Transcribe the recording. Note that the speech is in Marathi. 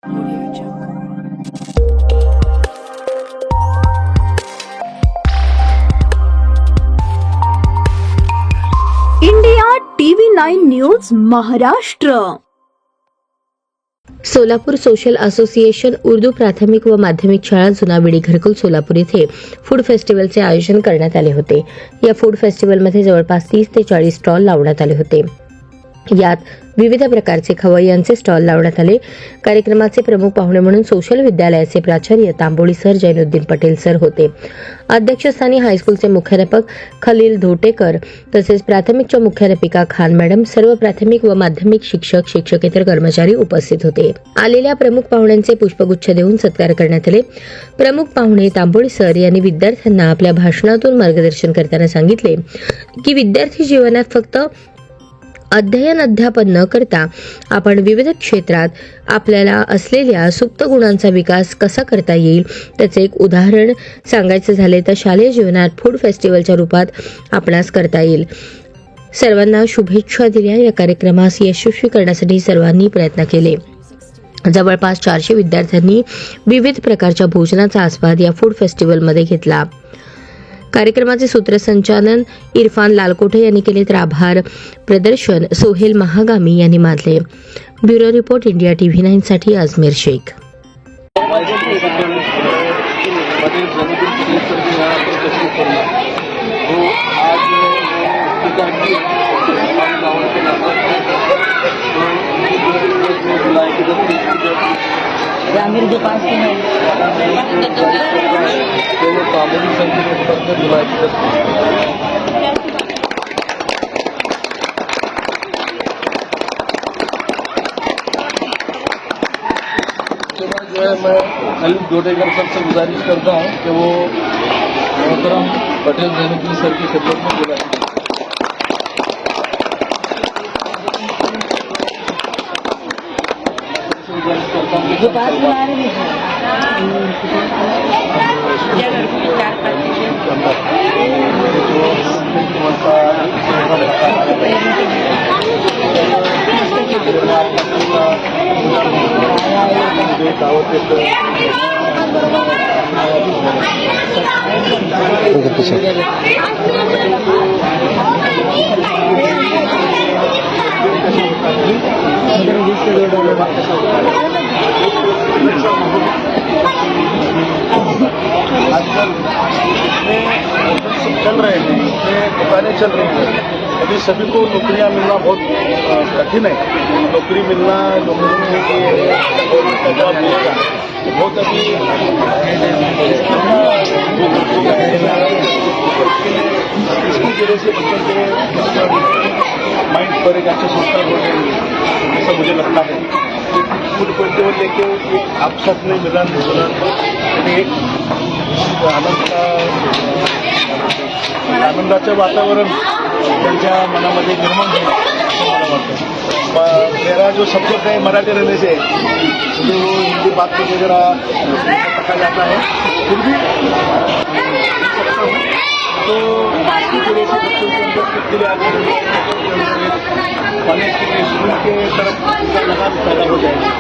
India TV 9 news Maharashtra. Solapur social association Urdu प्राथमिक व माध्यमिक शाळा जुना विडी घरकुल सोलापूर येथे फूड फेस्टिवलचे आयोजन करण्यात आले होते. या फूड फेस्टिवलमध्ये जवळपास 30 ते 40 स्टॉल लावण्यात आले होते. यात विविध प्रकारचे खवय्यांचे स्टॉल लावण्यात आले. कार्यक्रमाचे प्रमुख पाहुणे म्हणून सोशल विद्यालयाचे प्राचार्य तांबोळी सर जैनुद्दीन पटेल सर होते. अध्यक्षस्थानी हायस्कूलचे मुख्याध्यापक खलील धोटेकर तसेच प्राथमिकच्या मुख्याध्यापिका खान मॅडम, सर्व प्राथमिक व माध्यमिक शिक्षक शिक्षकेतर कर्मचारी उपस्थित होते. आलेल्या प्रमुख पाहुण्यांचे पुष्पगुच्छ देऊन सत्कार करण्यात आले. प्रमुख पाहुणे तांबोळी सर यांनी विद्यार्थ्यांना आपल्या भाषणातून मार्गदर्शन करताना सांगितले की विद्यार्थी जीवनात फक्त अध्ययन अध्यापन न करता आपण विविध क्षेत्रात आपल्याला असलेल्या सुप्त गुणांचा विकास कसा करता येईल त्याचे एक उदाहरण सांगायचे झाले तर शालेय जीवनात फूड फेस्टिवलच्या रूपात आपणास करता येईल. सर्वांना शुभेच्छा दिल्या. या कार्यक्रमास यशस्वी करण्यासाठी सर्वांनी प्रयत्न केले. जवळपास 400 विद्यार्थ्यांनी विविध प्रकारच्या भोजनाचा आस्वाद या फूड फेस्टिवलमध्ये घेतला. कार्यक्रमाचे सूत्रसंचालन इरफान लालकोठे यांनी केले तर आभार प्रदर्शन सोहेल महागामी यांनी मानले. ब्युरो रिपोर्ट इंडिया टीव्ही 9 साठी अजमेर शेख. आमिर के पास जो है मैं खलील धोटेकर सर से गुजारिश करता हूँ कि वो मोहतरम पटेल जैनुद्दीन सर की खिदमत में बुलाएं. चल रहे हैं, दुकानें चल रही हैं. अभी सभी को नौकरियां मिलना बहुत कठिन है. नौकरी मिलना जो मिलने के जवाब मिलेगा बहुत अभी इसकी वजह से बच्चों के माइंड पर एक अच्छे संस्कार हो जाएंगे ऐसा मुझे लगता है. फूड फेस्टिवल लेके एक आपसात में मिलन एक आनंदाचं वातावरण त्यांच्या मनामध्ये निर्माण होईल असं मला वाटतं. मेरा जो सब्जेक्ट है मराठी रहने से मुझे वो हिंदी बात में वगैरह पता जाता है फिर भी सकता हूँ तो इसकी वजह से बच्चों के अंदर कितने आगे कॉलेज के स्कूल के तरफ लगान पैदा हो जाएगा.